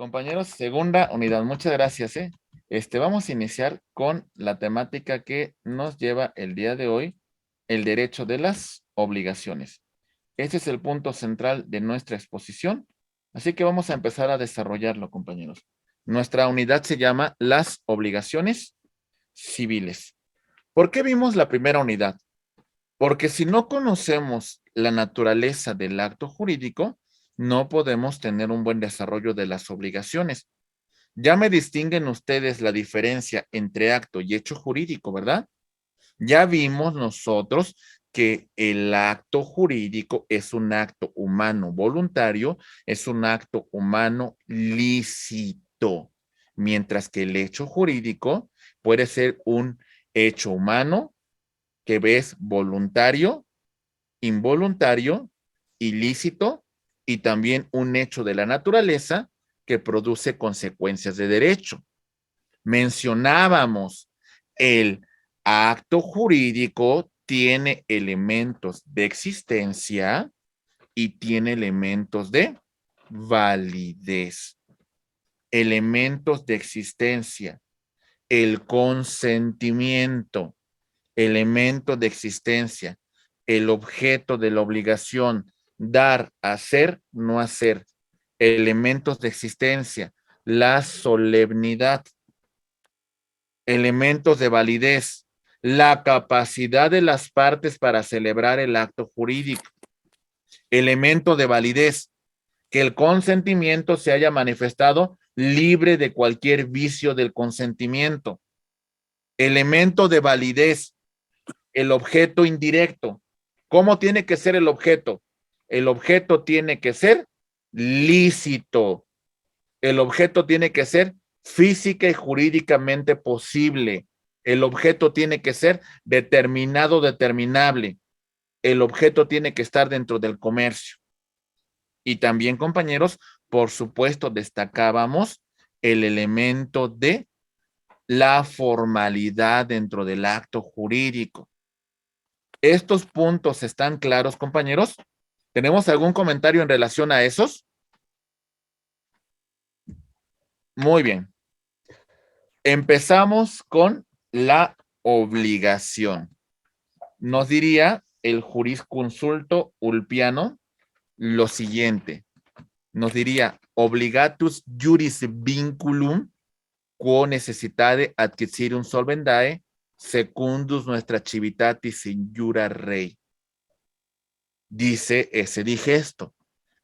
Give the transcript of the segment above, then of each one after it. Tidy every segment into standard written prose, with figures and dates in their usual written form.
Compañeros, segunda unidad. Muchas gracias, ¿eh? Vamos a iniciar con la temática que nos lleva el día de hoy, el derecho de las obligaciones. Este es el punto central de nuestra exposición, así que vamos a empezar a desarrollarlo, compañeros. Nuestra unidad se llama las obligaciones civiles. ¿Por qué vimos la primera unidad? Porque si no conocemos la naturaleza del acto jurídico, no podemos tener un buen desarrollo de las obligaciones. Ya me distinguen ustedes la diferencia entre acto y hecho jurídico, ¿verdad? Ya vimos nosotros que el acto jurídico es un acto humano voluntario, es un acto humano lícito, mientras que el hecho jurídico puede ser un hecho humano que ves voluntario, involuntario, ilícito y también un hecho de la naturaleza que produce consecuencias de derecho. Mencionábamos el acto jurídico tiene elementos de existencia y tiene elementos de validez. Elementos de existencia, el consentimiento, elemento de existencia, el objeto de la obligación, dar, hacer, no hacer, elementos de existencia, la solemnidad, elementos de validez, la capacidad de las partes para celebrar el acto jurídico, elemento de validez, que el consentimiento se haya manifestado libre de cualquier vicio del consentimiento, elemento de validez, el objeto indirecto. ¿Cómo tiene que ser el objeto? El objeto tiene que ser lícito. El objeto tiene que ser física y jurídicamente posible. El objeto tiene que ser determinado, determinable. El objeto tiene que estar dentro del comercio. Y también, compañeros, por supuesto, destacábamos el elemento de la formalidad dentro del acto jurídico. ¿Estos puntos están claros, compañeros? ¿Tenemos algún comentario en relación a esos? Muy bien. Empezamos con la obligación. Nos diría el jurisconsulto ulpiano lo siguiente. Nos diría obligatus juris vinculum quo necessitade adquisirum solvendae secundus nuestra civitatis injura rei. Dice ese digesto.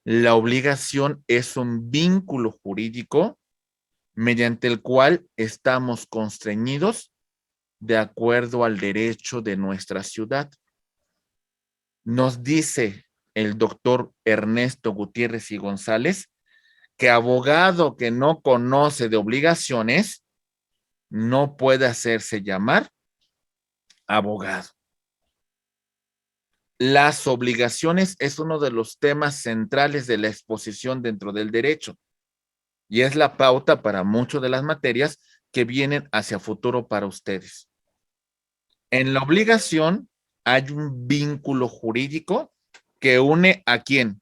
La obligación es un vínculo jurídico mediante el cual estamos constreñidos de acuerdo al derecho de nuestra ciudad. Nos dice el doctor Ernesto Gutiérrez y González que abogado que no conoce de obligaciones no puede hacerse llamar abogado. Las obligaciones es uno de los temas centrales de la exposición dentro del derecho y es la pauta para muchas de las materias que vienen hacia futuro para ustedes. En la obligación hay un vínculo jurídico que une ¿a quién?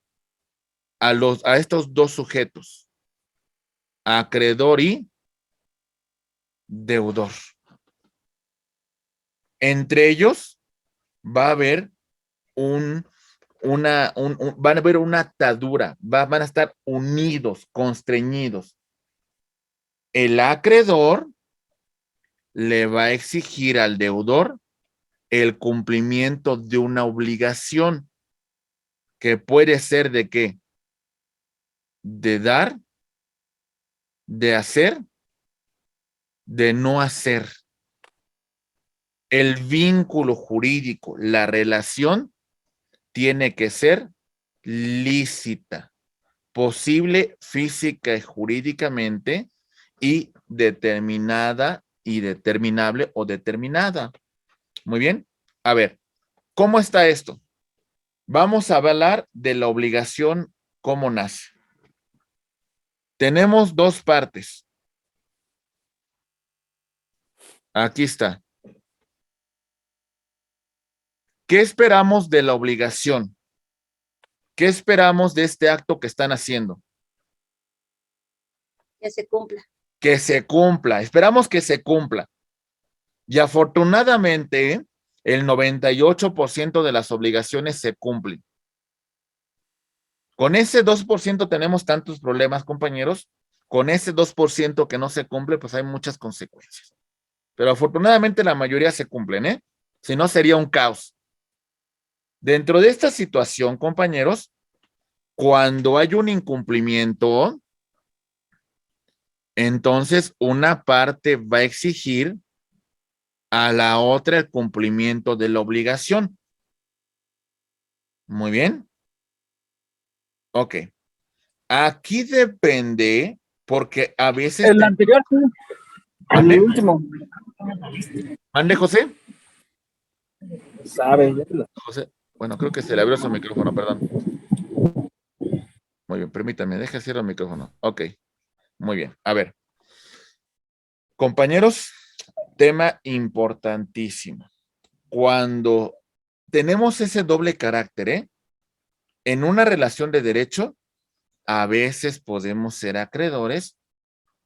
A estos dos sujetos, acreedor y deudor. Entre ellos va a haber van a haber una atadura, van a estar unidos, constreñidos. El acreedor le va a exigir al deudor el cumplimiento de una obligación que puede ser de qué? De dar, de hacer, de no hacer. El vínculo jurídico, la relación, tiene que ser lícita, posible física y jurídicamente y determinada y determinable o determinada. Muy bien. A ver, ¿cómo está esto? Vamos a hablar de la obligación, cómo nace. Tenemos dos partes. Aquí está. ¿Qué esperamos de la obligación? ¿Qué esperamos de este acto que están haciendo? Que se cumpla. Que se cumpla. Esperamos que se cumpla. Y afortunadamente, el 98% de las obligaciones se cumplen. Con ese 2% tenemos tantos problemas, compañeros. Con ese 2% que no se cumple, pues hay muchas consecuencias. Pero afortunadamente la mayoría se cumplen, ¿eh? Si no, sería un caos. Dentro de esta situación, compañeros, cuando hay un incumplimiento, entonces una parte va a exigir a la otra el cumplimiento de la obligación. Muy bien. Ok. Aquí depende, porque a veces... El anterior, sí. El ¿Mande? último. ¿Mande, José? Sabe. José, bueno, creo que se le abrió su micrófono, perdón. Muy bien, permítame, deje cierro el micrófono. Ok, muy bien. A ver. Compañeros, tema importantísimo. Cuando tenemos ese doble carácter, ¿eh? En una relación de derecho, a veces podemos ser acreedores,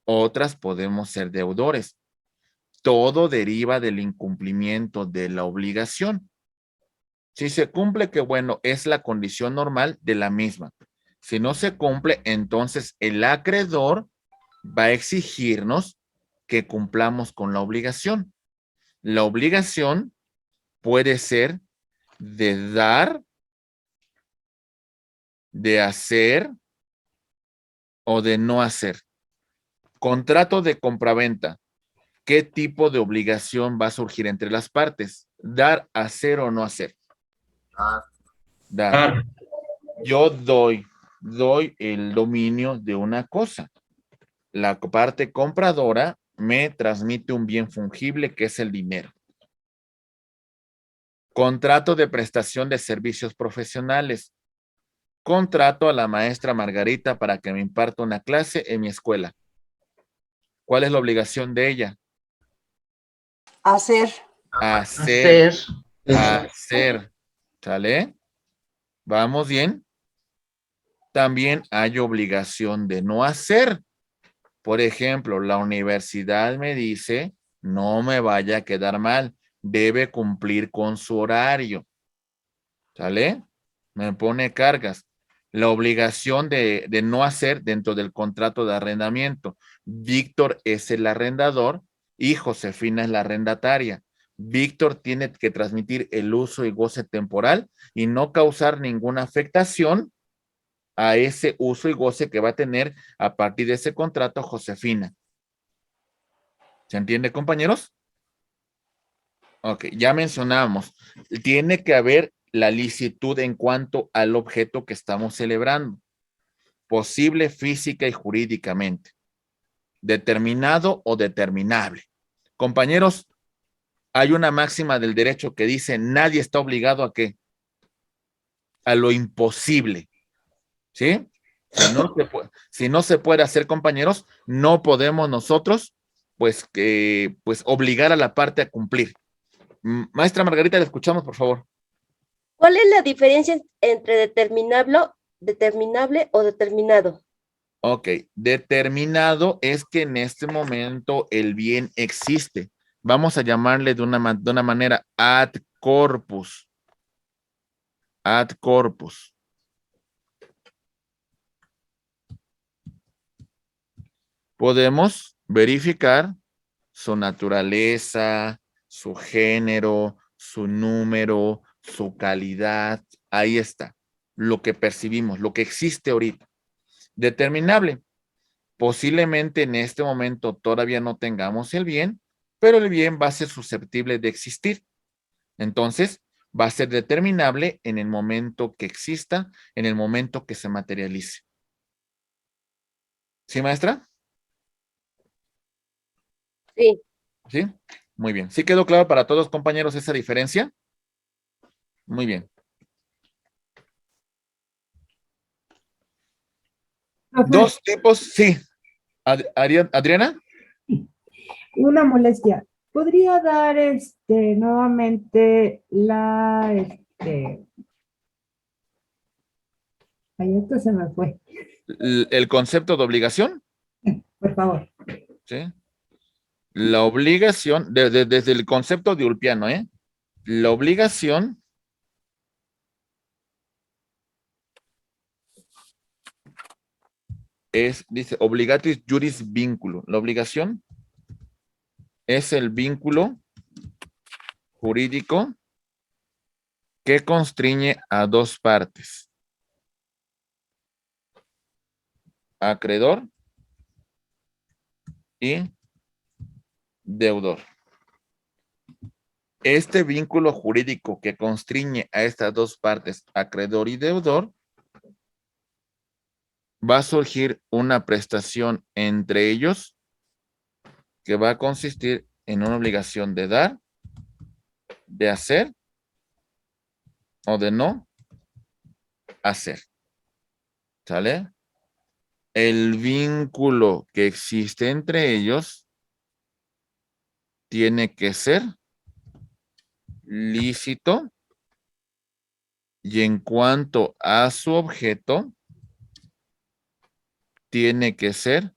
otras podemos ser deudores. Todo deriva del incumplimiento de la obligación. Si se cumple, que bueno, es la condición normal de la misma. Si no se cumple, entonces el acreedor va a exigirnos que cumplamos con la obligación. La obligación puede ser de dar, de hacer o de no hacer. Contrato de compraventa. ¿Qué tipo de obligación va a surgir entre las partes? Dar, hacer o no hacer. Dar. Yo doy el dominio de una cosa. La parte compradora me transmite un bien fungible que es el dinero. Contrato de prestación de servicios profesionales. Contrato a la maestra Margarita para que me imparta una clase en mi escuela. ¿Cuál es la obligación de ella? Hacer. Hacer. Hacer. ¿Sale? ¿Vamos bien? También hay obligación de no hacer. Por ejemplo, la universidad me dice, no me vaya a quedar mal, debe cumplir con su horario. ¿Sale? Me pone cargas. La obligación de no hacer dentro del contrato de arrendamiento. Víctor es el arrendador y Josefina es la arrendataria. Víctor tiene que transmitir el uso y goce temporal y no causar ninguna afectación a ese uso y goce que va a tener a partir de ese contrato Josefina. ¿Se entiende, compañeros? Ok, ya mencionamos. Tiene que haber la licitud en cuanto al objeto que estamos celebrando. Posible física y jurídicamente. Determinado o determinable. Compañeros, hay una máxima del derecho que dice nadie está obligado a qué? A lo imposible. ¿Sí? Si no se puede hacer, compañeros, no podemos nosotros, pues obligar a la parte a cumplir. Maestra Margarita, le escuchamos, por favor. ¿Cuál es la diferencia entre determinable o determinado? Ok, determinado es que en este momento el bien existe. Vamos a llamarle de una manera ad corpus. Ad corpus. Podemos verificar su naturaleza, su género, su número, su calidad. Ahí está. Lo que percibimos, lo que existe ahorita. Determinable. Posiblemente en este momento todavía no tengamos el bien, pero el bien va a ser susceptible de existir. Entonces, va a ser determinable en el momento que exista, en el momento que se materialice. ¿Sí, maestra? Sí. ¿Sí? Muy bien. ¿Sí quedó claro para todos, compañeros, esa diferencia? Muy bien. Dos tipos, sí. Adriana. Una molestia. ¿Podría dar nuevamente ay, esto se me fue. El concepto de obligación. por favor. ¿Sí? La obligación, desde el concepto de Ulpiano, ¿eh? La obligación es, dice, obligatis juris vínculo. La obligación es el vínculo jurídico que constriñe a dos partes. Acreedor y deudor. Este vínculo jurídico que constriñe a estas dos partes, acreedor y deudor, va a surgir una prestación entre ellos que va a consistir en una obligación de dar, de hacer o de no hacer. ¿Sale? El vínculo que existe entre ellos tiene que ser lícito y en cuanto a su objeto, tiene que ser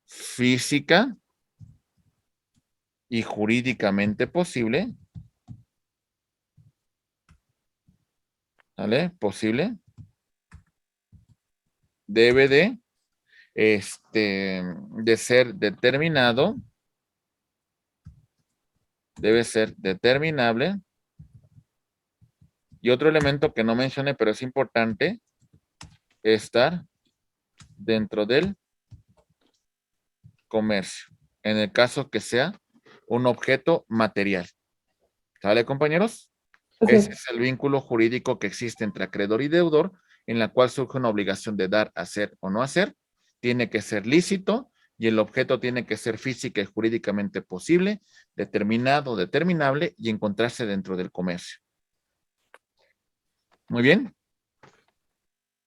física y jurídicamente posible. ¿Vale? Posible. Debe de ser determinado. Debe ser determinable. Y otro elemento que no mencioné, pero es importante, estar dentro del comercio, en el caso que sea un objeto material. ¿Sale, compañeros? Ok. Ese es el vínculo jurídico que existe entre acreedor y deudor, en la cual surge una obligación de dar, hacer o no hacer. Tiene que ser lícito y el objeto tiene que ser física y jurídicamente posible, determinado, determinable y encontrarse dentro del comercio. Muy bien.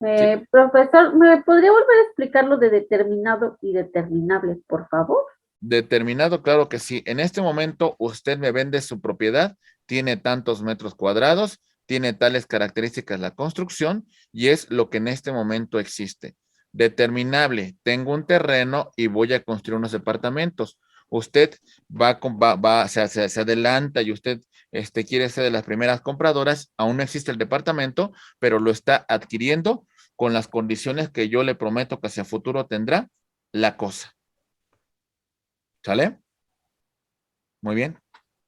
Sí. Profesor, ¿me podría volver a explicar lo de determinado y determinable, por favor? Determinado, claro que sí. En este momento usted me vende su propiedad, tiene tantos metros cuadrados, tiene tales características la construcción y es lo que en este momento existe. Determinable, tengo un terreno y voy a construir unos departamentos. Usted se adelanta y usted quiere ser de las primeras compradoras, aún no existe el departamento, pero lo está adquiriendo con las condiciones que yo le prometo que hacia futuro tendrá la cosa. ¿Sale? Muy bien.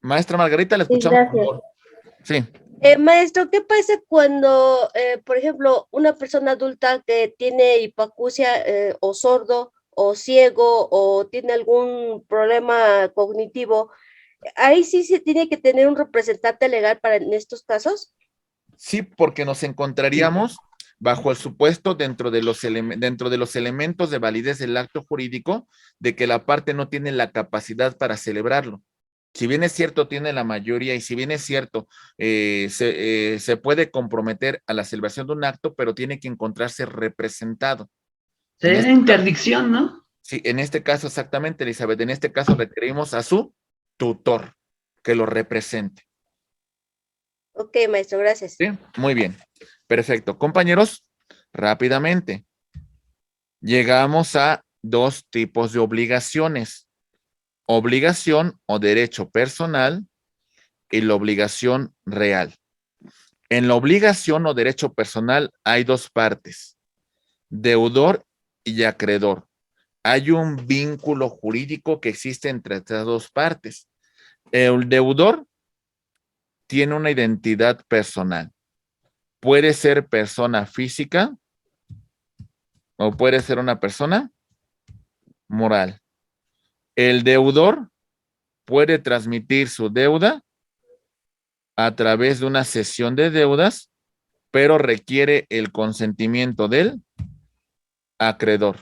Maestra Margarita, le Sí, escuchamos, por gracias. favor. Sí. Maestro, ¿qué pasa cuando, por ejemplo, una persona adulta que tiene hipoacusia o sordo o ciego o tiene algún problema cognitivo? Ahí sí se tiene que tener un representante legal para en estos casos. Sí, porque nos encontraríamos bajo el supuesto dentro de los elementos de validez del acto jurídico de que la parte no tiene la capacidad para celebrarlo. Si bien es cierto, tiene la mayoría y si bien es cierto, se puede comprometer a la celebración de un acto, pero tiene que encontrarse representado. Sería interdicción, ¿no? Sí, en este caso exactamente, Elizabeth, en este caso requerimos a su tutor que lo represente. Ok, maestro, gracias. ¿Sí? Muy bien, perfecto. Compañeros, rápidamente, llegamos a dos tipos de obligaciones. Obligación o derecho personal y la obligación real. En la obligación o derecho personal hay dos partes, deudor y acreedor. Hay un vínculo jurídico que existe entre estas dos partes. El deudor tiene una identidad personal. Puede ser persona física o puede ser una persona moral. El deudor puede transmitir su deuda a través de una cesión de deudas, pero requiere el consentimiento del acreedor.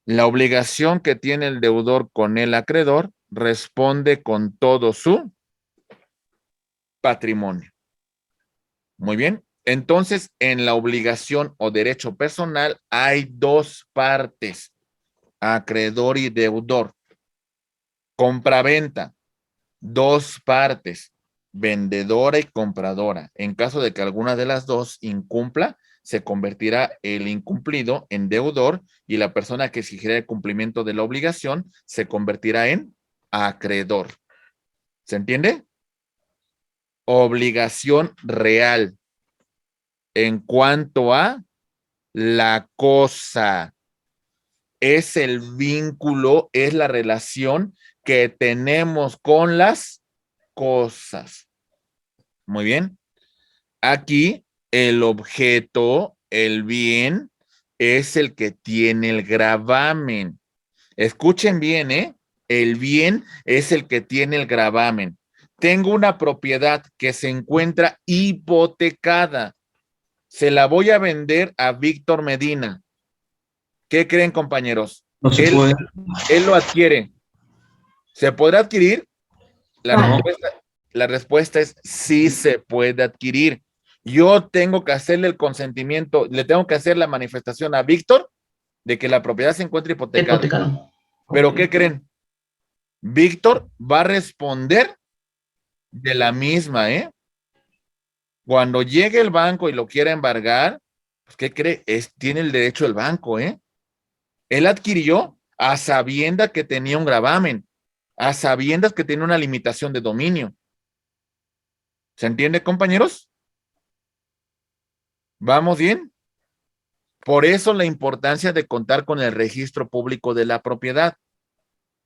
La obligación que tiene el deudor con el acreedor responde con todo su patrimonio. Muy bien. Entonces, en la obligación o derecho personal hay dos partes, acreedor y deudor. Compraventa, dos partes, vendedora y compradora. En caso de que alguna de las dos incumpla, se convertirá el incumplido en deudor y la persona que exigiría el cumplimiento de la obligación se convertirá en acreedor. ¿Se entiende? Obligación real en cuanto a la cosa. Es el vínculo, es la relación que tenemos con las cosas. Muy bien. Aquí el objeto, el bien, es el que tiene el gravamen. Escuchen bien, ¿eh? El bien es el que tiene el gravamen. Tengo una propiedad que se encuentra hipotecada. Se la voy a vender a Víctor Medina. ¿Qué creen, compañeros? No se puede. Él lo adquiere. ¿Se podrá adquirir? No. La respuesta es sí se puede adquirir. Yo tengo que hacerle el consentimiento, le tengo que hacer la manifestación a Víctor de que la propiedad se encuentra hipotecada. Hipotecado. ¿Pero Ok. qué creen? Víctor va a responder de la misma, ¿eh? Cuando llegue el banco y lo quiera embargar, pues, ¿qué cree? Tiene el derecho el banco, ¿eh? Él adquirió a sabiendas que tenía un gravamen, a sabiendas que tiene una limitación de dominio. ¿Se entiende, compañeros? ¿Vamos bien? Por eso la importancia de contar con el registro público de la propiedad.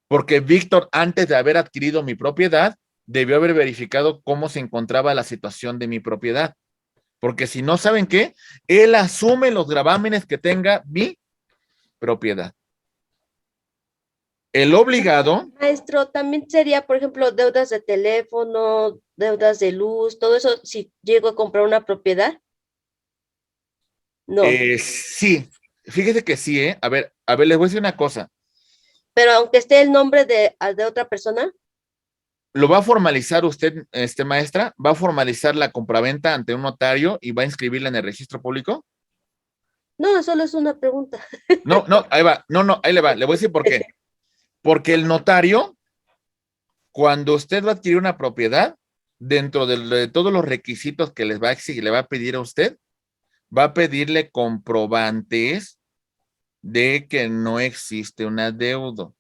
Porque Víctor, antes de haber adquirido mi propiedad, debió haber verificado cómo se encontraba la situación de mi propiedad. Porque si no, ¿saben qué? Él asume los gravámenes que tenga mi propiedad. El obligado. Maestro, también sería, por ejemplo, deudas de teléfono, deudas de luz, todo eso, si llego a comprar una propiedad. No, Sí, fíjese que sí, ¿eh? A ver, les voy a decir una cosa. pero aunque esté el nombre de otra persona, ¿Lo va a formalizar usted, maestra? ¿Va a formalizar la compraventa ante un notario y va a inscribirla en el registro público? no, solo es una pregunta. No, ahí va. No, ahí le va. Le voy a decir por qué. Porque el notario, cuando usted va a adquirir una propiedad, dentro de todos los requisitos que les va a exigir, le va a pedir a usted, va a pedirle comprobantes de que no existe un adeudo.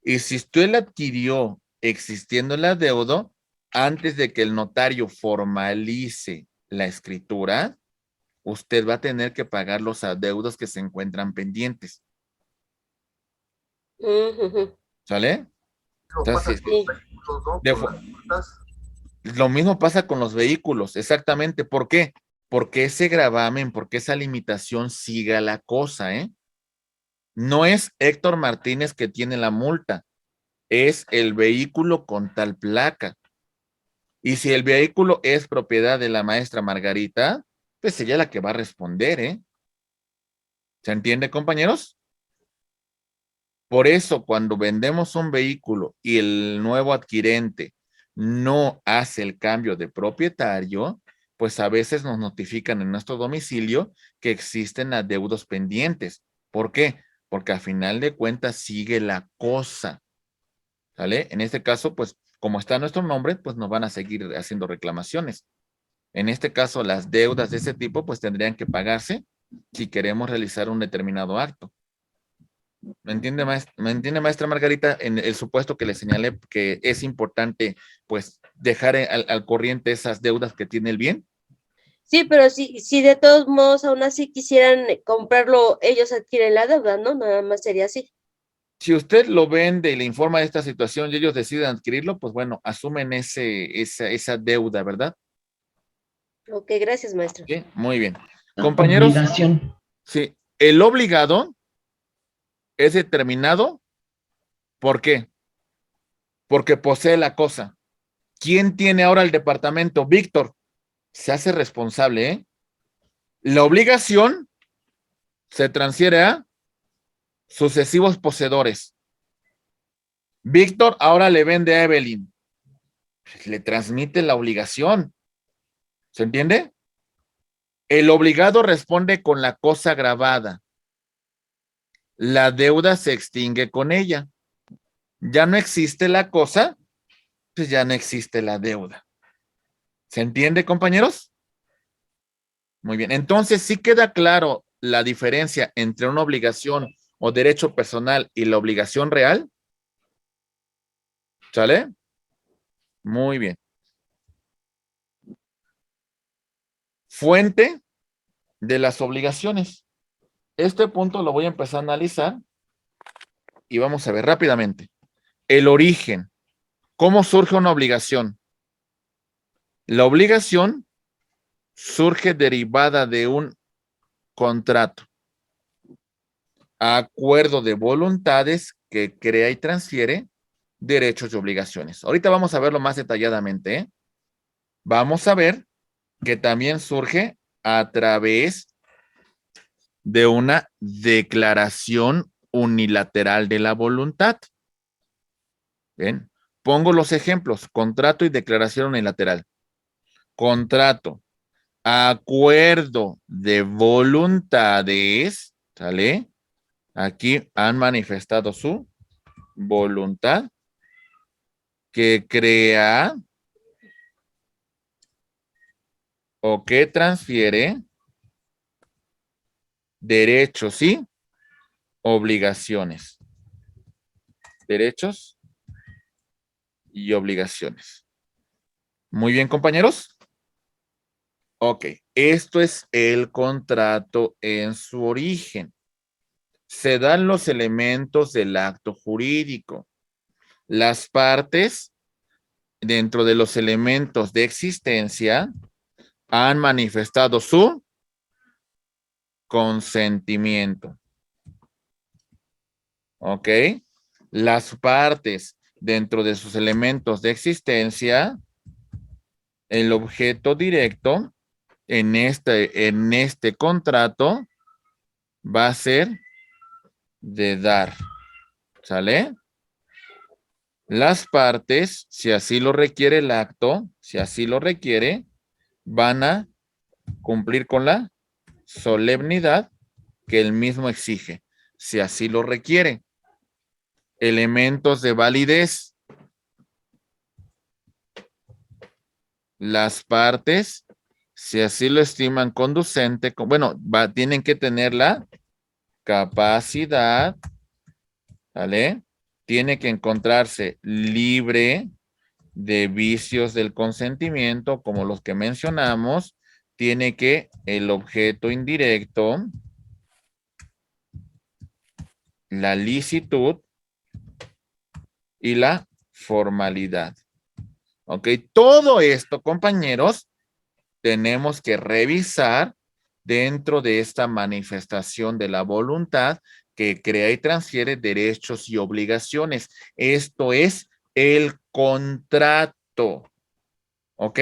Y si usted la adquirió existiendo el adeudo, antes de que el notario formalice la escritura, usted va a tener que pagar los adeudos que se encuentran pendientes. Ujujú. ¿Sale? Entonces, Sí. lo mismo pasa con los vehículos, exactamente. ¿Por qué? Porque ese gravamen, porque esa limitación siga la cosa, ¿eh? No es Héctor Martínez que tiene la multa, es el vehículo con tal placa. Y si el vehículo es propiedad de la maestra Margarita, pues ella es la que va a responder, ¿eh? ¿Se entiende, compañeros? Por eso, cuando vendemos un vehículo y el nuevo adquirente no hace el cambio de propietario, pues a veces nos notifican en nuestro domicilio que existen adeudos pendientes. ¿Por qué? Porque a final de cuentas sigue la cosa, ¿sale? En este caso, pues como está nuestro nombre, pues nos van a seguir haciendo reclamaciones. En este caso, las deudas de ese tipo, pues tendrían que pagarse si queremos realizar un determinado acto. ¿Me entiende, maestra Margarita? En el supuesto que le señalé que es importante, pues, dejar al corriente esas deudas que tiene el bien. Sí, pero si de todos modos aún así quisieran comprarlo, ellos adquieren la deuda, ¿no? Nada más sería así. Si usted lo vende y le informa de esta situación y ellos deciden adquirirlo, pues bueno, asumen esa deuda, ¿verdad? Ok, gracias, maestro. Sí, muy bien. La Compañeros, obligación. sí, el obligado es determinado. ¿Por qué? Porque posee la cosa. ¿Quién tiene ahora el departamento? Víctor. Se hace responsable, ¿eh? La obligación se transfiere a sucesivos poseedores. Víctor ahora le vende a Evelyn. Le transmite la obligación. ¿Se entiende? El obligado responde con la cosa grabada. La deuda se extingue con ella. Ya no existe la cosa, pues ya no existe la deuda. ¿Se entiende, compañeros? Muy bien. Entonces, ¿sí queda claro la diferencia entre una obligación o derecho personal y la obligación real? ¿Sale? Muy bien. Fuente de las obligaciones. Este punto lo voy a empezar a analizar y vamos a ver rápidamente. El origen. ¿Cómo surge una obligación? La obligación surge derivada de un contrato, acuerdo de voluntades que crea y transfiere derechos y obligaciones. Ahorita vamos a verlo más detalladamente, ¿eh? Vamos a ver que también surge a través de una declaración unilateral de la voluntad. Bien, pongo los ejemplos, contrato y declaración unilateral. Contrato, acuerdo de voluntades, ¿sale? Aquí han manifestado su voluntad que crea o que transfiere derechos y obligaciones. Derechos y obligaciones. Muy bien, compañeros. Ok, esto es el contrato en su origen. Se dan los elementos del acto jurídico. Las partes, dentro de los elementos de existencia, han manifestado su consentimiento. ¿Ok? Las partes, dentro de sus elementos de existencia, el objeto directo en este contrato va a ser de dar. ¿Sale? Las partes, si así lo requiere el acto, si así lo requiere, van a cumplir con la solemnidad que el mismo exige, si así lo requiere. Elementos de validez. Las partes, si así lo estiman conducente, bueno, tienen que tener la capacidad, ¿vale? Tiene que encontrarse libre de vicios del consentimiento, como los que mencionamos. Tiene que el objeto indirecto, la licitud y la formalidad. ¿Ok? Todo esto, compañeros, tenemos que revisar dentro de esta manifestación de la voluntad que crea y transfiere derechos y obligaciones. Esto es el contrato. ¿Ok?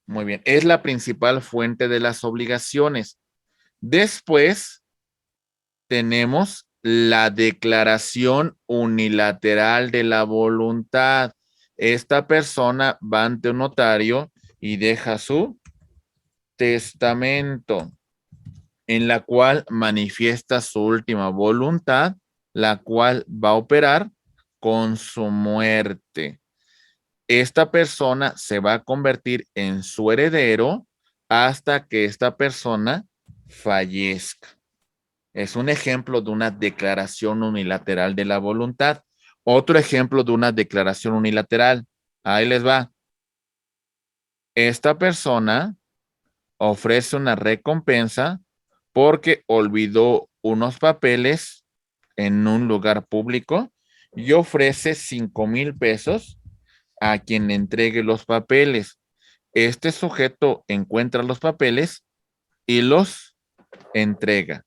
Muy bien. Es la principal fuente de las obligaciones. Después tenemos la declaración unilateral de la voluntad. Esta persona va ante un notario y deja su testamento, en la cual manifiesta su última voluntad, la cual va a operar con su muerte. Esta persona se va a convertir en su heredero hasta que esta persona fallezca. Es un ejemplo de una declaración unilateral de la voluntad. Otro ejemplo de una declaración unilateral. Ahí les va. Esta persona ofrece una recompensa porque olvidó unos papeles en un lugar público y ofrece 5,000 pesos a quien le entregue los papeles. Este sujeto encuentra los papeles y los entrega.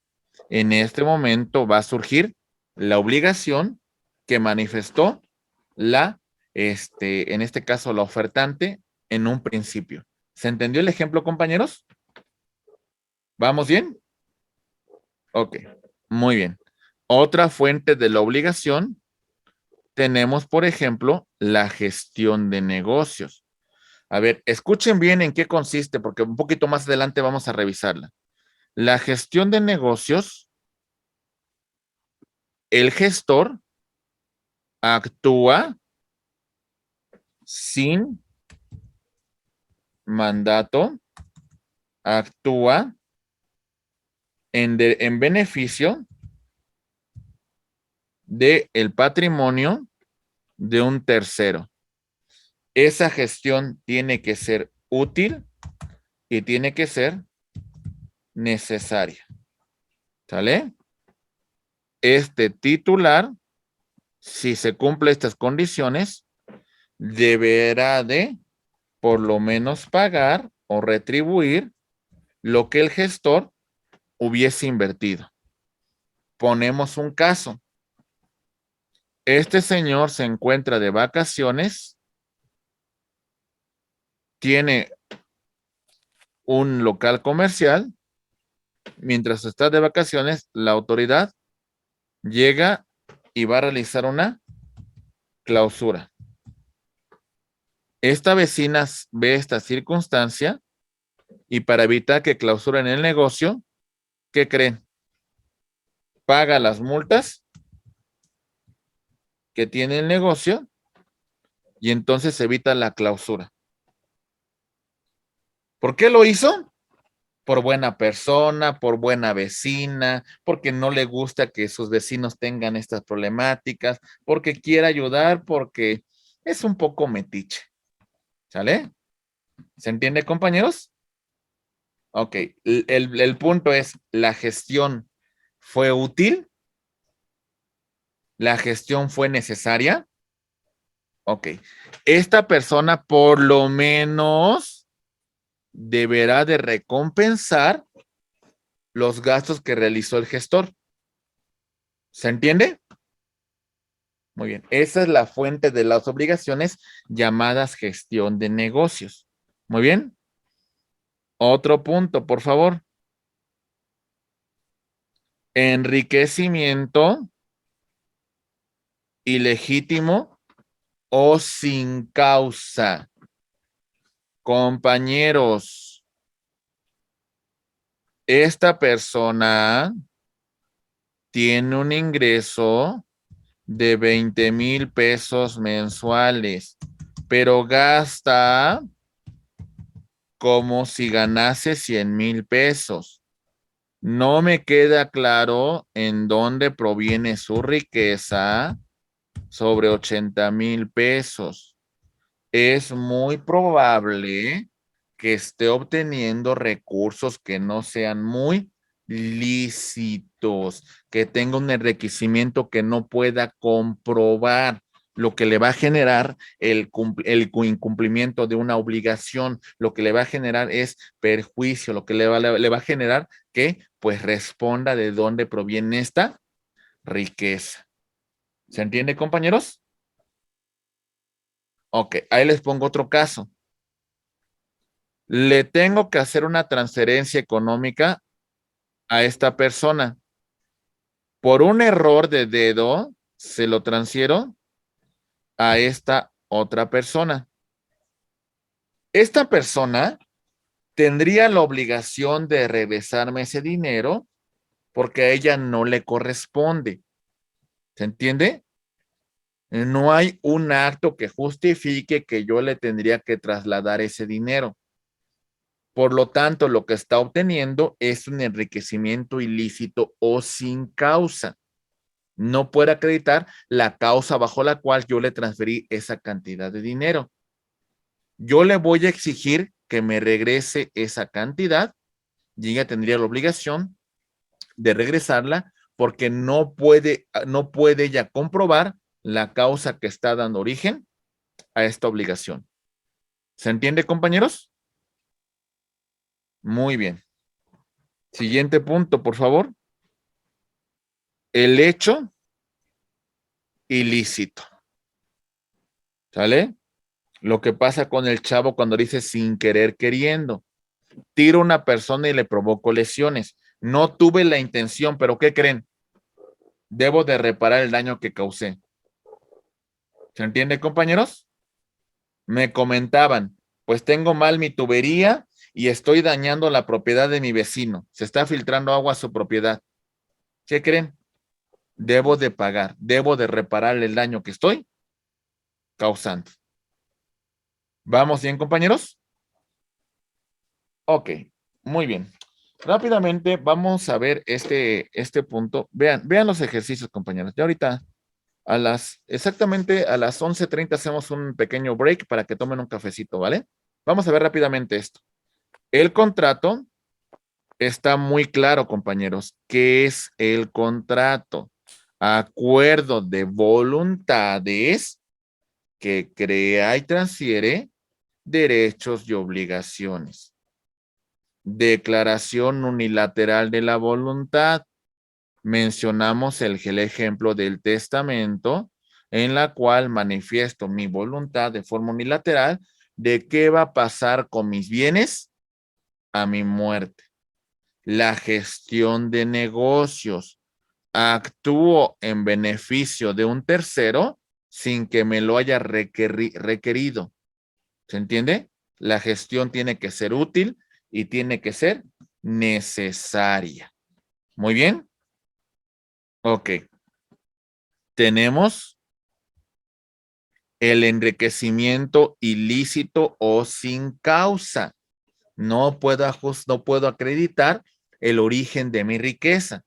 En este momento va a surgir la obligación que manifestó en este caso, la ofertante en un principio. ¿Se entendió el ejemplo, compañeros? ¿Vamos bien? Ok, muy bien. Otra fuente de la obligación tenemos, por ejemplo, la gestión de negocios. A ver, escuchen bien en qué consiste, porque un poquito más adelante vamos a revisarla. La gestión de negocios, el gestor actúa sin mandato actúa en beneficio del patrimonio de un tercero. Esa gestión tiene que ser útil y tiene que ser necesaria. ¿Sale? Este titular, si se cumple estas condiciones, deberá de por lo menos pagar o retribuir lo que el gestor hubiese invertido. Ponemos un caso. Este señor se encuentra de vacaciones, tiene un local comercial, mientras está de vacaciones, la autoridad llega y va a realizar una clausura. Esta vecina ve esta circunstancia y para evitar que clausuren el negocio, ¿qué creen? Paga las multas que tiene el negocio y entonces evita la clausura. ¿Por qué lo hizo? Por buena persona, por buena vecina, porque no le gusta que sus vecinos tengan estas problemáticas, porque quiere ayudar, porque es un poco metiche. ¿Sale? ¿Se entiende, compañeros? Ok, el punto es, ¿la gestión fue útil? ¿La gestión fue necesaria? Ok, esta persona por lo menos deberá de recompensar los gastos que realizó el gestor. ¿Se entiende? Muy bien, esa es la fuente de las obligaciones llamadas gestión de negocios. Muy bien. Otro punto, por favor. Enriquecimiento ilegítimo o sin causa. Compañeros, esta persona tiene un ingreso de 20,000 pesos mensuales, pero gasta como si ganase 100,000 pesos. No me queda claro en dónde proviene su riqueza sobre 80,000 pesos. Es muy probable que esté obteniendo recursos que no sean muy lícitos, que tenga un enriquecimiento que no pueda comprobar, lo que le va a generar el incumplimiento de una obligación, lo que le va a generar es perjuicio, lo que le va a generar que pues responda de dónde proviene esta riqueza. ¿Se entiende, compañeros? Ok, ahí les pongo otro caso. Le tengo que hacer una transferencia económica a esta persona. Por un error de dedo, se lo transfiero a esta otra persona. Esta persona tendría la obligación de regresarme ese dinero porque a ella no le corresponde. ¿Se entiende? No hay un acto que justifique que yo le tendría que trasladar ese dinero. Por lo tanto, lo que está obteniendo es un enriquecimiento ilícito o sin causa. No puede acreditar la causa bajo la cual yo le transferí esa cantidad de dinero. Yo le voy a exigir que me regrese esa cantidad y ella tendría la obligación de regresarla porque no puede ella comprobar la causa que está dando origen a esta obligación. ¿Se entiende, compañeros? Muy bien. Siguiente punto, por favor. El hecho ilícito. ¿Sale? Lo que pasa con el chavo cuando dice sin querer queriendo. Tiro a una persona y le provoco lesiones. No tuve la intención, pero ¿qué creen? Debo de reparar el daño que causé. ¿Se entiende, compañeros? Me comentaban, pues tengo mal mi tubería y estoy dañando la propiedad de mi vecino. Se está filtrando agua a su propiedad. ¿Qué creen? Debo de pagar, debo de reparar el daño que estoy causando. ¿Vamos bien, compañeros? Ok. Muy bien. Rápidamente vamos a ver este punto. Vean los ejercicios, compañeros. Ya ahorita exactamente a las 11:30 hacemos un pequeño break para que tomen un cafecito, ¿vale? Vamos a ver rápidamente esto. El contrato está muy claro, compañeros. ¿Qué es el contrato? Acuerdo de voluntades que crea y transfiere derechos y obligaciones. Declaración unilateral de la voluntad. Mencionamos el ejemplo del testamento en la cual manifiesto mi voluntad de forma unilateral de qué va a pasar con mis bienes a mi muerte. La gestión de negocios. Actúo en beneficio de un tercero sin que me lo haya requerido. ¿Se entiende? La gestión tiene que ser útil y tiene que ser necesaria. Muy bien. Ok. Tenemos el enriquecimiento ilícito o sin causa. No puedo acreditar el origen de mi riqueza.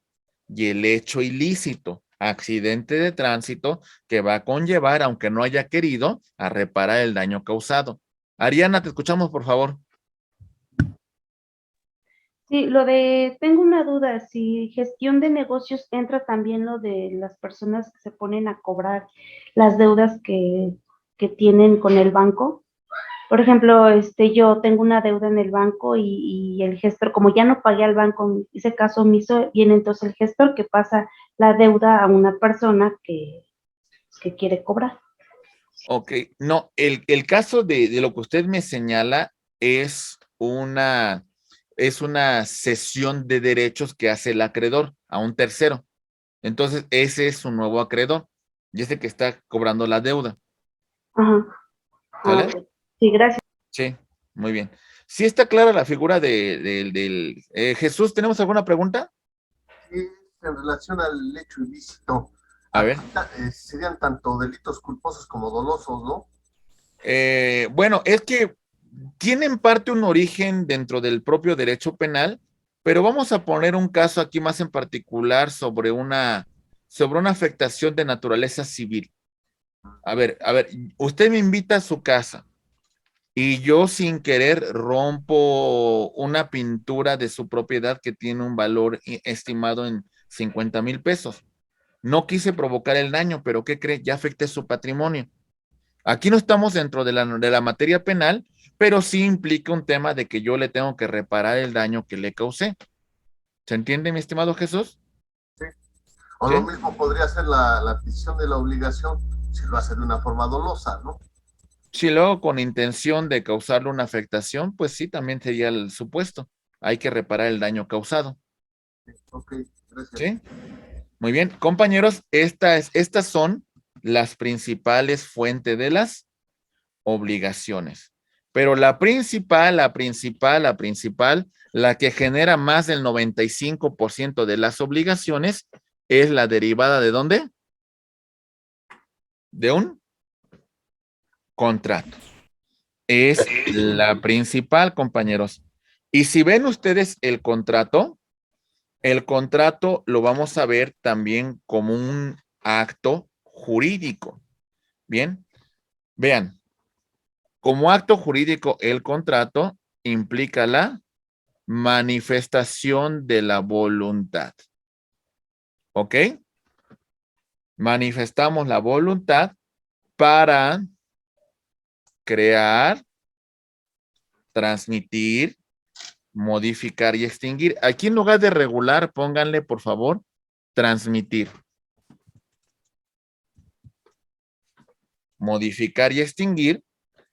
Y el hecho ilícito, accidente de tránsito que va a conllevar, aunque no haya querido, a reparar el daño causado. Ariana, te escuchamos, por favor. Sí, tengo una duda, si gestión de negocios entra también lo de las personas que se ponen a cobrar las deudas que tienen con el banco. Por ejemplo, yo tengo una deuda en el banco y el gestor, como ya no pagué al banco, en ese caso omiso, viene entonces el gestor que pasa la deuda a una persona que quiere cobrar. Ok, no, el caso de lo que usted me señala es una cesión de derechos que hace el acreedor a un tercero. Entonces, ese es su nuevo acreedor y ese que está cobrando la deuda. Ajá. ¿Sale? Ok. Sí, gracias. Sí, muy bien. ¿Sí está clara la figura del Jesús? ¿Tenemos alguna pregunta? Sí, en relación al hecho ilícito, A ver. serían tanto delitos culposos como dolosos, ¿no? Bueno, es que tienen parte un origen dentro del propio derecho penal, pero vamos a poner un caso aquí más en particular sobre una afectación de naturaleza civil. A ver, usted me invita a su casa y yo sin querer rompo una pintura de su propiedad que tiene un valor estimado en 50,000 pesos. No quise provocar el daño, pero ¿qué cree? Ya afecté su patrimonio. Aquí no estamos dentro de la materia penal, pero sí implica un tema de que yo le tengo que reparar el daño que le causé. ¿Se entiende, mi estimado Jesús? Sí. O ¿Sí? lo mismo podría ser la adquisición de la obligación si lo hace de una forma dolosa, ¿no? Si luego con intención de causarle una afectación, pues sí, también sería el supuesto. Hay que reparar el daño causado. Ok, gracias. ¿Sí? Muy bien, compañeros, estas son las principales fuentes de las obligaciones. Pero la principal, la que genera más del 95% de las obligaciones es la derivada ¿de dónde? De un contrato. Es la principal, compañeros. Y si ven ustedes el contrato lo vamos a ver también como un acto jurídico. Bien, vean, como acto jurídico, el contrato implica la manifestación de la voluntad. ¿Ok? Manifestamos la voluntad para crear, transmitir, modificar y extinguir. Aquí en lugar de regular, pónganle, por favor, transmitir. Modificar y extinguir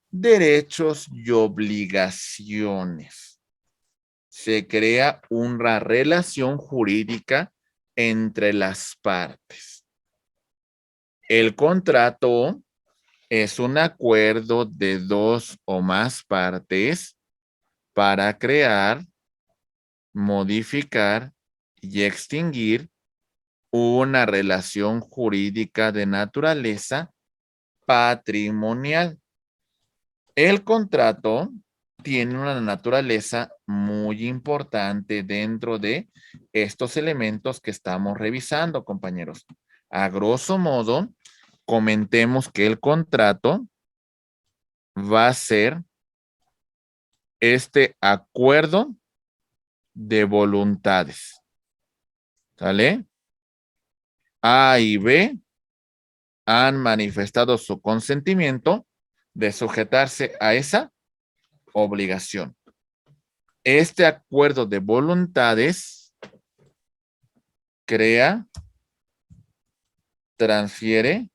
derechos y obligaciones. Se crea una relación jurídica entre las partes. El contrato es un acuerdo de dos o más partes para crear, modificar y extinguir una relación jurídica de naturaleza patrimonial. El contrato tiene una naturaleza muy importante dentro de estos elementos que estamos revisando, compañeros. A grosso modo, comentemos que el contrato va a ser este acuerdo de voluntades. ¿Sale? A y B han manifestado su consentimiento de sujetarse a esa obligación. Este acuerdo de voluntades crea, transfiere,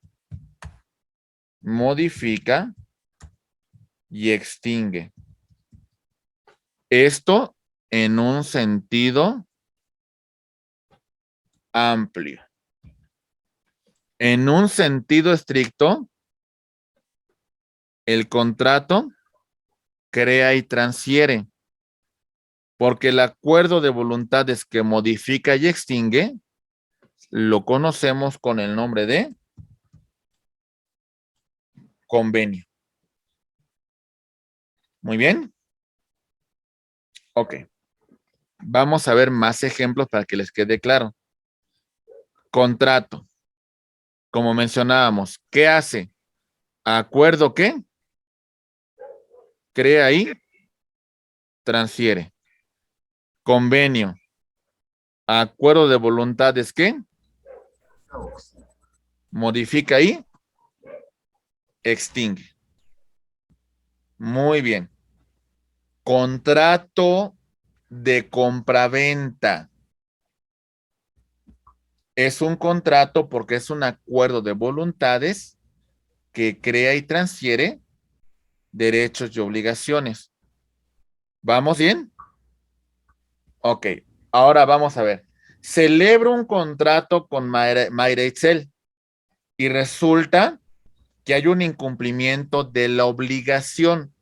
modifica y extingue. Esto en un sentido amplio. En un sentido estricto, el contrato crea y transfiere, porque el acuerdo de voluntades que modifica y extingue lo conocemos con el nombre de convenio. Muy bien. Ok. Vamos a ver más ejemplos para que les quede claro. Contrato. Como mencionábamos, ¿qué hace? ¿Acuerdo qué? Crea y transfiere. Convenio. Acuerdo de voluntades ¿qué? Modifica y extingue. Muy bien. Contrato de compraventa. Es un contrato porque es un acuerdo de voluntades que crea y transfiere derechos y obligaciones. ¿Vamos bien? Ok. Ahora vamos a ver. Celebro un contrato con Mayra Itzel y resulta que hay un incumplimiento de la obligación.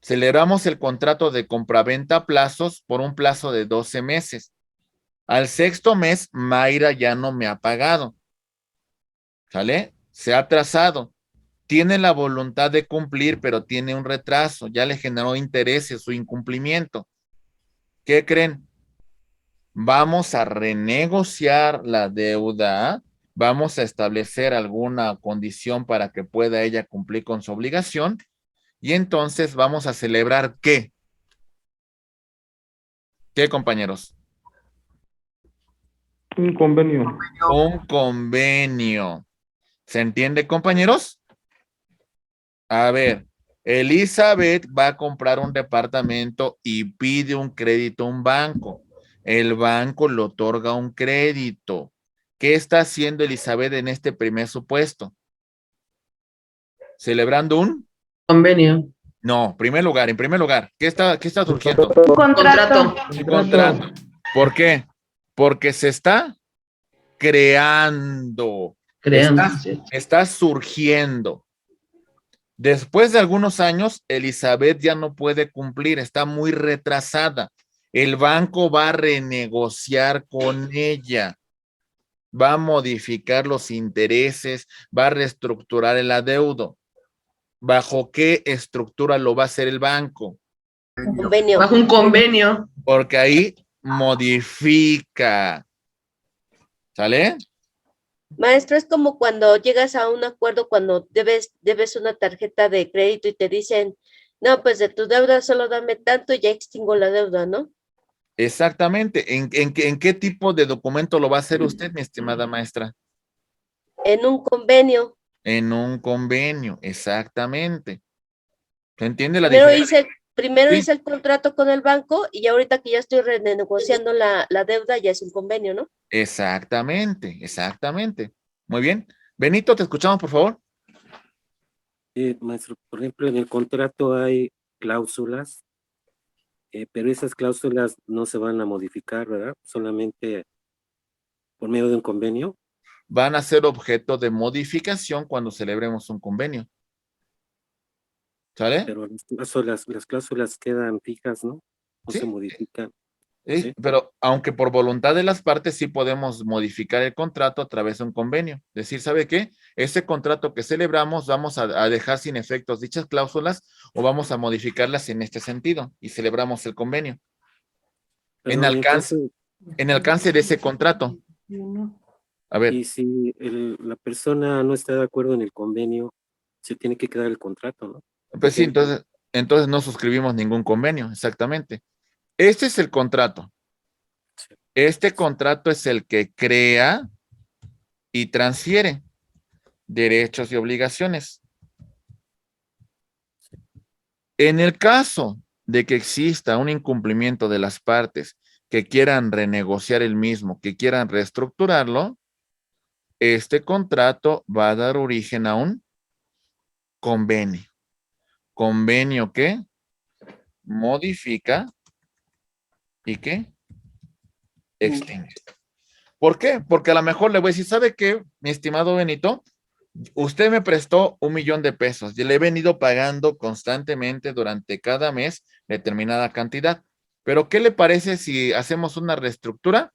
Celebramos el contrato de compraventa a plazos por un plazo de 12 meses. Al sexto mes, Mayra ya no me ha pagado. ¿Sale? Se ha atrasado. Tiene la voluntad de cumplir, pero tiene un retraso. Ya le generó intereses su incumplimiento. ¿Qué creen? Vamos a renegociar la deuda. Vamos a establecer alguna condición para que pueda ella cumplir con su obligación. Y entonces vamos a celebrar ¿qué? ¿Qué, compañeros? Un convenio. Un convenio. ¿Se entiende, compañeros? A ver, Elizabeth va a comprar un departamento y pide un crédito a un banco. El banco le otorga un crédito. ¿Qué está haciendo Elizabeth en este primer supuesto? ¿Celebrando un? Convenio. No, en primer lugar, ¿qué está surgiendo? Contrato. Un contrato. ¿Por qué? Porque se está creando. Creando. Está surgiendo. Después de algunos años, Elizabeth ya no puede cumplir, está muy retrasada. El banco va a renegociar con ella, va a modificar los intereses, va a reestructurar el adeudo. ¿Bajo qué estructura lo va a hacer el banco? Convenio. Bajo un convenio. Porque ahí modifica. ¿Sale? Maestro, es como cuando llegas a un acuerdo cuando debes una tarjeta de crédito y te dicen, no, pues de tu deuda solo dame tanto y ya extingo la deuda, ¿no? Exactamente. ¿En qué tipo de documento lo va a hacer usted, mi estimada maestra? En un convenio. En un convenio, exactamente. ¿Se entiende la diferencia? Primero Sí. hice el contrato con el banco y ahorita que ya estoy renegociando la deuda ya es un convenio, ¿no? Exactamente, exactamente. Muy bien. Benito, te escuchamos, por favor. Maestro, por ejemplo, en el contrato hay cláusulas, pero esas cláusulas no se van a modificar, ¿verdad? Solamente por medio de un convenio. Van a ser objeto de modificación cuando celebremos un convenio. ¿Sale? Pero las cláusulas quedan fijas, ¿no? No Sí. se modifican. ¿sí? Sí. Pero aunque por voluntad de las partes sí podemos modificar el contrato a través de un convenio. Decir, ¿sabe qué? Ese contrato que celebramos vamos a dejar sin efectos dichas cláusulas o vamos a modificarlas en este sentido y celebramos el convenio. En Pero alcance, entonces, en alcance de ese contrato. A ver, y si la persona no está de acuerdo en el convenio, se tiene que quedar el contrato, ¿no? pues sí, Ejemplo. entonces no suscribimos ningún convenio, exactamente. Este es el contrato. Este contrato es el que crea y transfiere derechos y obligaciones. En el caso de que exista un incumplimiento de las partes que quieran renegociar el mismo, que quieran reestructurarlo, este contrato va a dar origen a un convenio. Convenio que modifica y que extingue. ¿Por qué? Porque a lo mejor le voy a decir, ¿sabe qué, mi estimado Benito? Usted me prestó 1,000,000 de pesos y le he venido pagando constantemente durante cada mes determinada cantidad. Pero ¿qué le parece si hacemos una reestructura?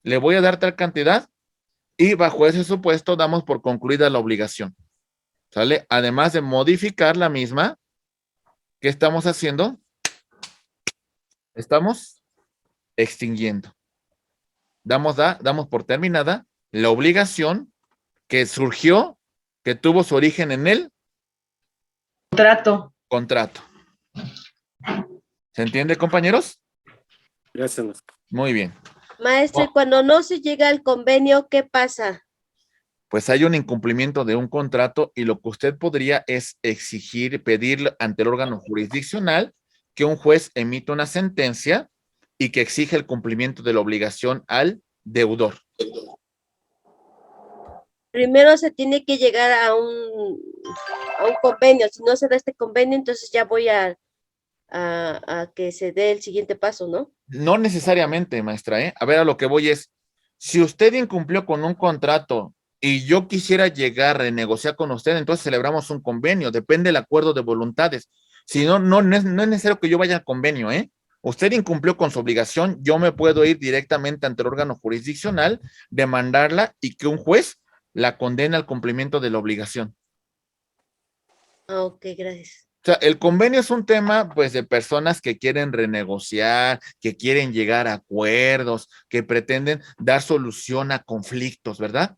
Le voy a dar tal cantidad y bajo ese supuesto damos por concluida la obligación. ¿Sale? Además de modificar la misma, ¿qué estamos haciendo? Estamos extinguiendo. Damos por terminada la obligación que surgió, que tuvo su origen en el Contrato. contrato. ¿Se entiende, compañeros? Gracias, maestro. Muy bien. Maestro, y cuando no se llega al convenio, ¿qué pasa? Pues hay un incumplimiento de un contrato y lo que usted podría es exigir, pedir ante el órgano jurisdiccional que un juez emita una sentencia y que exige el cumplimiento de la obligación al deudor. Primero se tiene que llegar a un convenio. Si no se da este convenio, entonces ya voy a que se dé el siguiente paso, ¿no? No necesariamente, maestra, ¿eh? A ver, a lo que voy es, si usted incumplió con un contrato y yo quisiera llegar a renegociar con usted, entonces celebramos un convenio, depende del acuerdo de voluntades. Si no, no es necesario que yo vaya al convenio, ¿eh? Usted incumplió con su obligación, yo me puedo ir directamente ante el órgano jurisdiccional, demandarla y que un juez la condene al cumplimiento de la obligación. Ah, ok, gracias. O sea, el convenio es un tema, pues, de personas que quieren renegociar, que quieren llegar a acuerdos, que pretenden dar solución a conflictos, ¿verdad?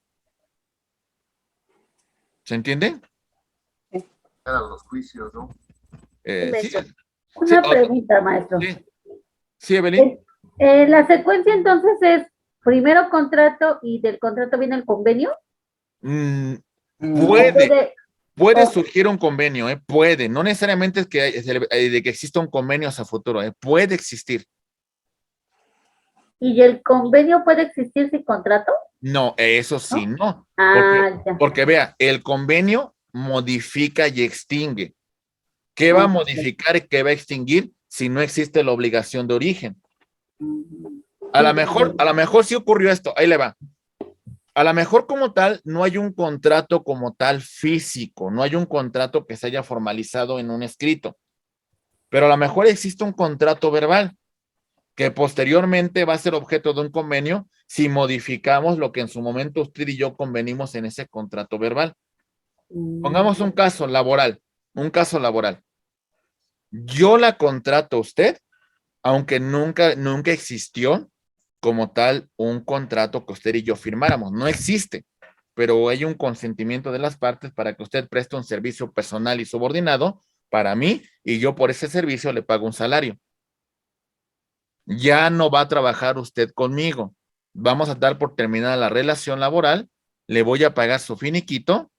¿Se entiende? Eran los juicios, ¿no? Sí, Maestro. sí, Una ok, pregunta, maestro. sí, sí, Evelyn. La secuencia entonces es primero contrato y del contrato viene el convenio. Mm, ¿O puede o- surgir un convenio, puede, no necesariamente es que de que exista un convenio hacia futuro, puede existir. ¿Y el convenio puede existir sin contrato? No, eso sí, no, Ya. porque vea, el convenio modifica y extingue. ¿Qué va a Ok. modificar y qué va a extinguir si no existe la obligación de origen? A lo mejor sí ocurrió esto, ahí le va. A lo mejor como tal, no hay un contrato como tal físico, no hay un contrato que se haya formalizado en un escrito, pero a lo mejor existe un contrato verbal que posteriormente va a ser objeto de un convenio si modificamos lo que en su momento usted y yo convenimos en ese contrato verbal. Pongamos un caso laboral, un caso laboral. Yo la contrato a usted, aunque nunca existió como tal un contrato que usted y yo firmáramos. No existe, pero hay un consentimiento de las partes para que usted preste un servicio personal y subordinado para mí y yo por ese servicio le pago un salario. Ya no va a trabajar usted conmigo. Vamos a dar por terminada la relación laboral, le voy a pagar su finiquito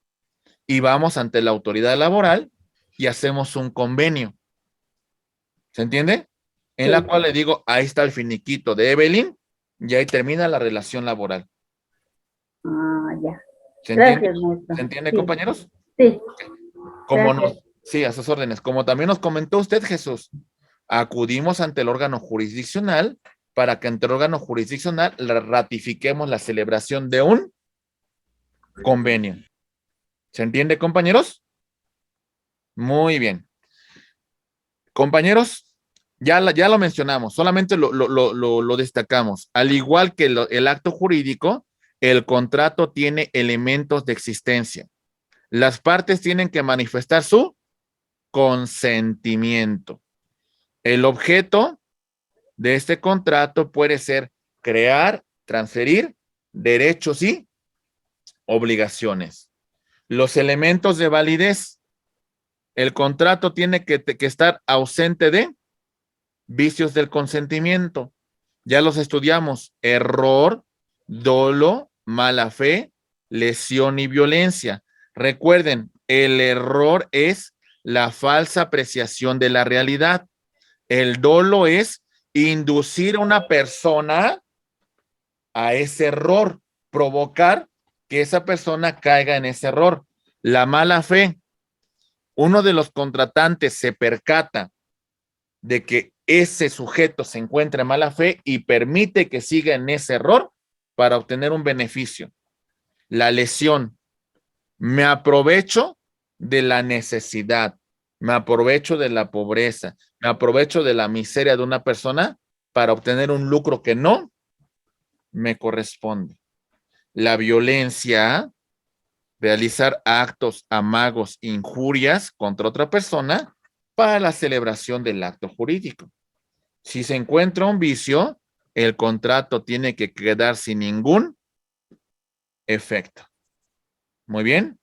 y vamos ante la autoridad laboral y hacemos un convenio. ¿Se entiende? En la cual le digo, ahí está el finiquito de Evelyn y ahí termina la relación laboral. Ya. ¿Se entiende? Gracias, maestro. ¿Se entiende, Sí. compañeros? Sí. Como sí, a sus órdenes. Como también nos comentó usted, Jesús, acudimos ante el órgano jurisdiccional para que ante el órgano jurisdiccional ratifiquemos la celebración de un convenio. ¿Se entiende, compañeros? Muy bien. Compañeros, Ya lo mencionamos, solamente lo destacamos. Al igual que el acto jurídico, el contrato tiene elementos de existencia. Las partes tienen que manifestar su consentimiento. El objeto de este contrato puede ser crear, transferir derechos y obligaciones. Los elementos de validez. El contrato tiene que estar ausente de vicios del consentimiento. Ya los estudiamos. Error, dolo, mala fe, lesión y violencia. Recuerden, el error es la falsa apreciación de la realidad. El dolo es inducir a una persona a ese error, provocar que esa persona caiga en ese error. La mala fe, uno de los contratantes se percata de que ese sujeto se encuentra en mala fe y permite que siga en ese error para obtener un beneficio. La lesión, me aprovecho de la necesidad, me aprovecho de la pobreza, me aprovecho de la miseria de una persona para obtener un lucro que no me corresponde. La violencia, realizar actos, amagos, injurias contra otra persona para la celebración del acto jurídico. Si se encuentra un vicio, el contrato tiene que quedar sin ningún efecto. Muy bien.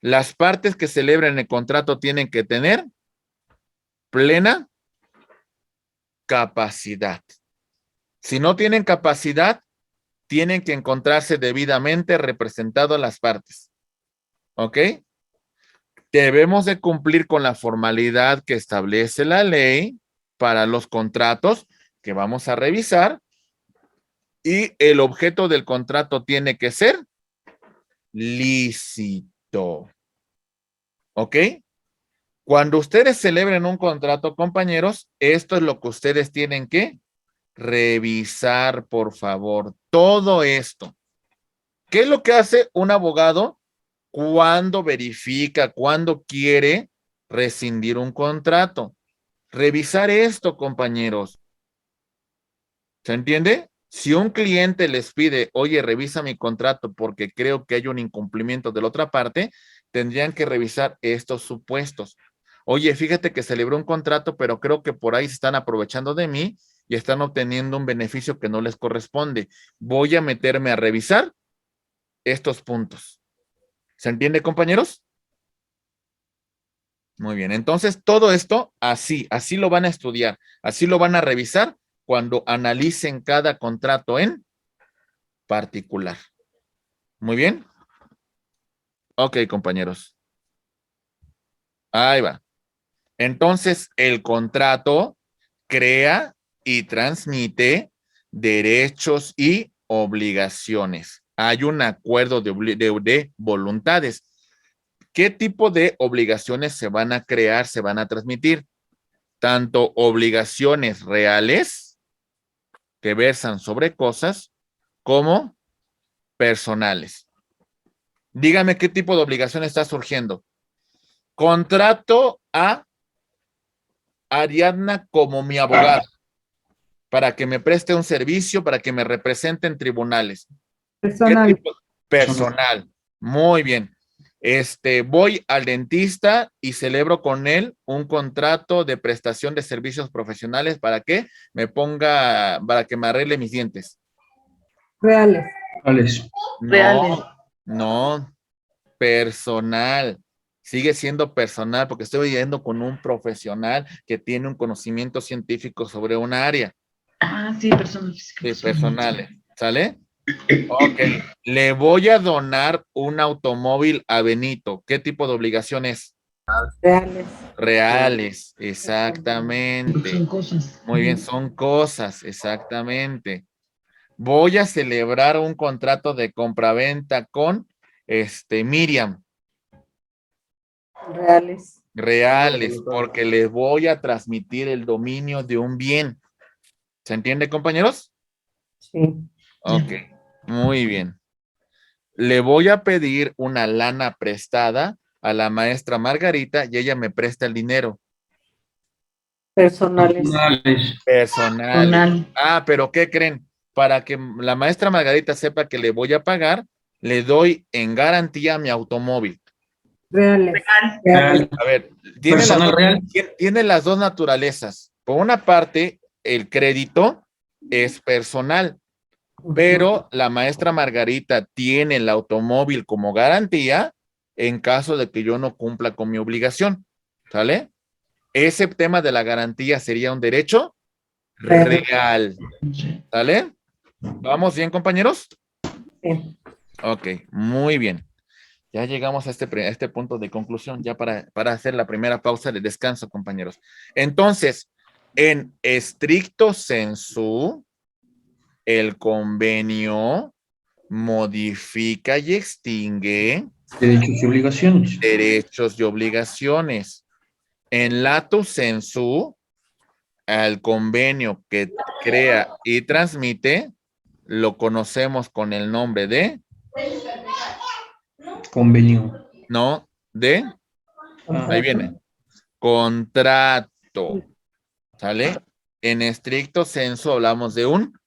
Las partes que celebran el contrato tienen que tener plena capacidad. Si no tienen capacidad, tienen que encontrarse debidamente representadas las partes. ¿Ok? Debemos de cumplir con la formalidad que establece la ley para los contratos que vamos a revisar y el objeto del contrato tiene que ser lícito. ¿Ok? Cuando ustedes celebren un contrato, compañeros, esto es lo que ustedes tienen que revisar, por favor. Todo esto. ¿Qué es lo que hace un abogado cuando verifica, cuando quiere rescindir un contrato? Revisar esto, compañeros. ¿Se entiende? Si un cliente les pide, oye, revisa mi contrato porque creo que hay un incumplimiento de la otra parte, tendrían que revisar estos supuestos. Oye, fíjate que celebré un contrato, pero creo que por ahí se están aprovechando de mí y están obteniendo un beneficio que no les corresponde. Voy a meterme a revisar estos puntos. ¿Se entiende, compañeros? Muy bien, entonces todo esto así lo van a estudiar, así lo van a revisar cuando analicen cada contrato en particular. Muy bien. Ok, compañeros. Ahí va. Entonces, el contrato crea y transmite derechos y obligaciones. Hay un acuerdo de voluntades. ¿Qué tipo de obligaciones se van a crear, se van a transmitir? Tanto obligaciones reales que versan sobre cosas como personales. Dígame qué tipo de obligación está surgiendo. Contrato a Ariadna como mi abogada para que me preste un servicio, para que me represente en tribunales. Personal. ¿Qué tipo? Personal. Muy bien. Voy al dentista y celebro con él un contrato de prestación de servicios profesionales para que para que me arregle mis dientes. Reales. Reales. No, personal. Sigue siendo personal porque estoy yendo con un profesional que tiene un conocimiento científico sobre un área. Ah, sí, personas físicas. Sí, personales. ¿Sale? Ok. Le voy a donar un automóvil a Benito. ¿Qué tipo de obligación es? Reales. Reales, exactamente. Son cosas. Muy bien, son cosas, exactamente. Voy a celebrar un contrato de compraventa con Miriam. Reales. Reales, porque les voy a transmitir el dominio de un bien. ¿Se entiende, compañeros? Sí. Ok, muy bien. Le voy a pedir una lana prestada a la maestra Margarita y ella me presta el dinero. Personales. Personales. Personales. Personal. Ah, pero ¿qué creen? Para que la maestra Margarita sepa que le voy a pagar, le doy en garantía mi automóvil. Reales. Real. A ver, tiene las, Personal dos, real. tiene las dos naturalezas. Por una parte, el crédito es personal, pero la maestra Margarita tiene el automóvil como garantía en caso de que yo no cumpla con mi obligación. ¿Sale? Ese tema de la garantía sería un derecho real. Sí. ¿Sale? ¿Vamos bien, compañeros? Sí. Ok, muy bien. Ya llegamos a este punto de conclusión, ya para hacer la primera pausa de descanso, compañeros. Entonces, en estricto sensu, el convenio modifica y extingue Derechos y obligaciones. derechos y obligaciones. En lato sensu, al convenio que crea y transmite, lo conocemos con el nombre de, Convenio. no, de, ahí viene, contrato. ¿Sale? En estricto sensu hablamos de un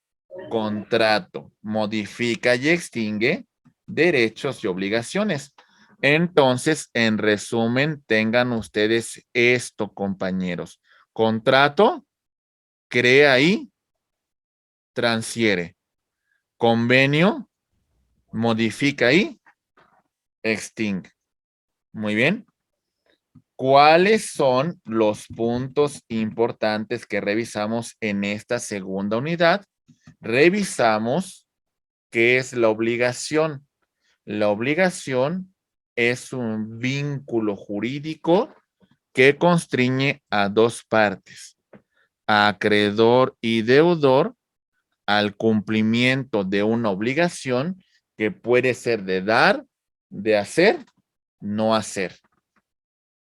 contrato. Modifica y extingue derechos y obligaciones. Entonces, en resumen, tengan ustedes esto, compañeros. Contrato, crea y transfiere. Convenio, modifica y extingue. Muy bien. ¿Cuáles son los puntos importantes que revisamos en esta segunda unidad? Revisamos qué es la obligación. La obligación es un vínculo jurídico que constriñe a dos partes, acreedor y deudor, al cumplimiento de una obligación que puede ser de dar, de hacer, no hacer.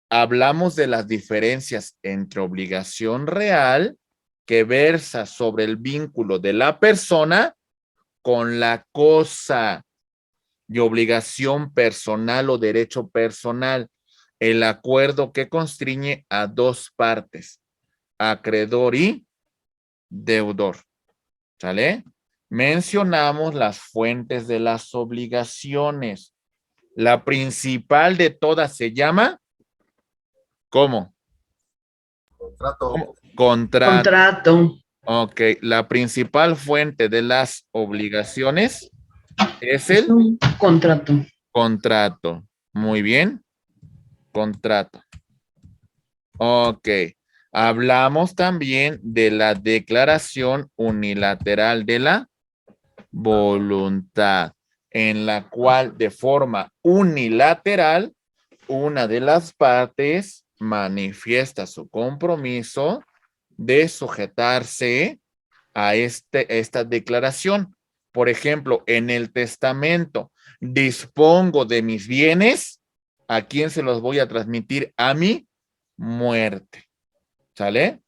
Hablamos de las diferencias entre obligación real, que versa sobre el vínculo de la persona con la cosa, y obligación personal o derecho personal, el acuerdo que constriñe a dos partes, acreedor y deudor. ¿Sale? Mencionamos las fuentes de las obligaciones. La principal de todas se llama, ¿cómo? Contrato. ¿Cómo? Contrato. Contrato. Ok, la principal fuente de las obligaciones es Es el un contrato. contrato. Muy bien. Contrato. Ok. Hablamos también de la declaración unilateral de la voluntad, en la cual de forma unilateral una de las partes manifiesta su compromiso de sujetarse a esta declaración. Por ejemplo, en el testamento, dispongo de mis bienes, ¿a quién se los voy a transmitir? A mi muerte. ¿Sale?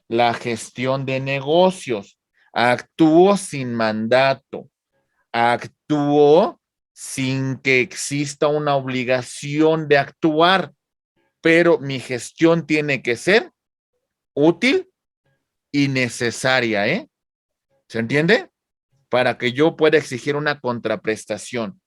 La gestión de negocios. Actúo sin mandato. Actúo sin que exista una obligación de actuar, pero mi gestión tiene que ser útil y necesaria, ¿eh? ¿Se entiende? Para que yo pueda exigir una contraprestación.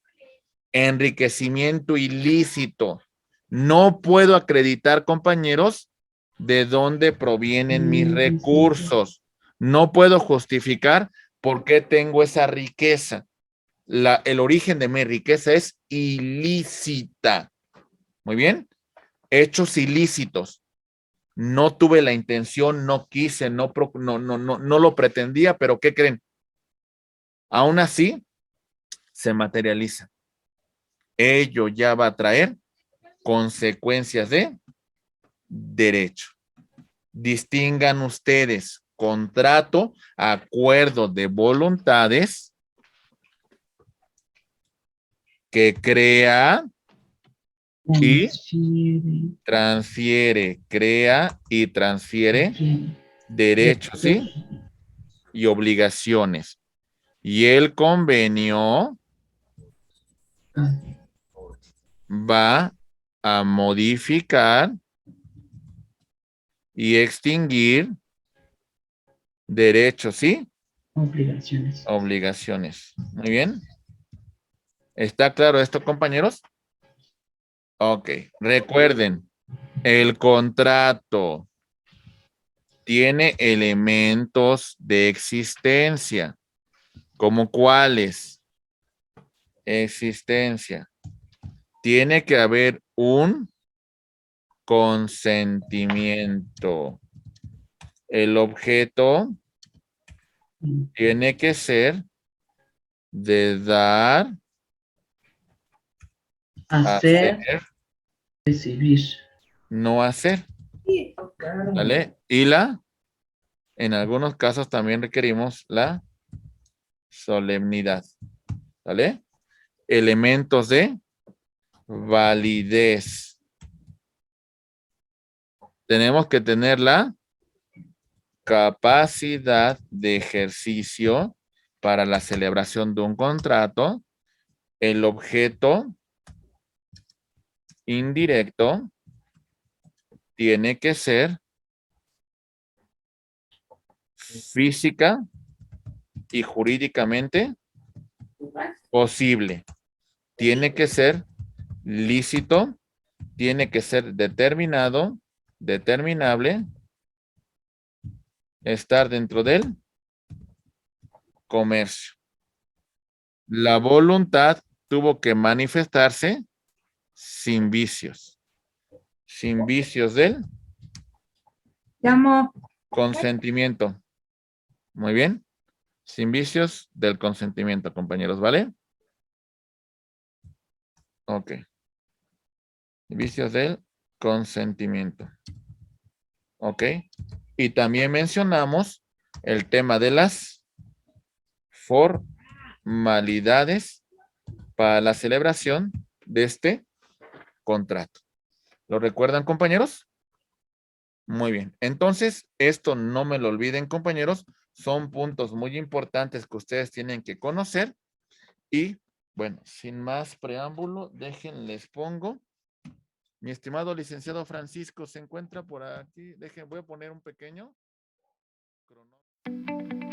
Enriquecimiento ilícito. No puedo acreditar, compañeros, de dónde provienen mis recursos. No puedo justificar por qué tengo esa riqueza. El origen de mi riqueza es ilícita. Muy bien. Hechos ilícitos. No tuve la intención, no quise, no lo pretendía, pero ¿qué creen? Aún así, se materializa. Ello ya va a traer consecuencias de derecho. Distingan ustedes contrato, acuerdo de voluntades que crea y transfiere, crea y transfiere derechos, ¿sí? Y obligaciones. Y el convenio va a modificar y extinguir derechos y Obligaciones. obligaciones. Muy bien. ¿Está claro esto, compañeros? Ok. Recuerden, el contrato tiene elementos de existencia. ¿Como cuáles? Existencia. Tiene que haber un consentimiento. El objeto tiene que ser de dar, Hacer, hacer, recibir. no hacer. ¿Vale? En algunos casos también requerimos la solemnidad. ¿Vale? Elementos de validez. Tenemos que tener la capacidad de ejercicio para la celebración de un contrato. El objeto indirecto tiene que ser física y jurídicamente posible. Tiene que ser lícito, tiene que ser determinado, determinable, estar dentro del comercio. La voluntad tuvo que manifestarse sin vicios. Sin vicios del Llamo. consentimiento. Muy bien. Sin vicios del consentimiento, compañeros, ¿vale? Ok. Vicios del consentimiento. Ok. Y también mencionamos el tema de las formalidades para la celebración de este contrato. ¿Lo recuerdan, compañeros? Muy bien. Entonces, esto no me lo olviden, compañeros. Son puntos muy importantes que ustedes tienen que conocer. Y, bueno, sin más preámbulo, déjenles pongo. Mi estimado licenciado Francisco se encuentra por aquí. Voy a poner un pequeño cronómetro.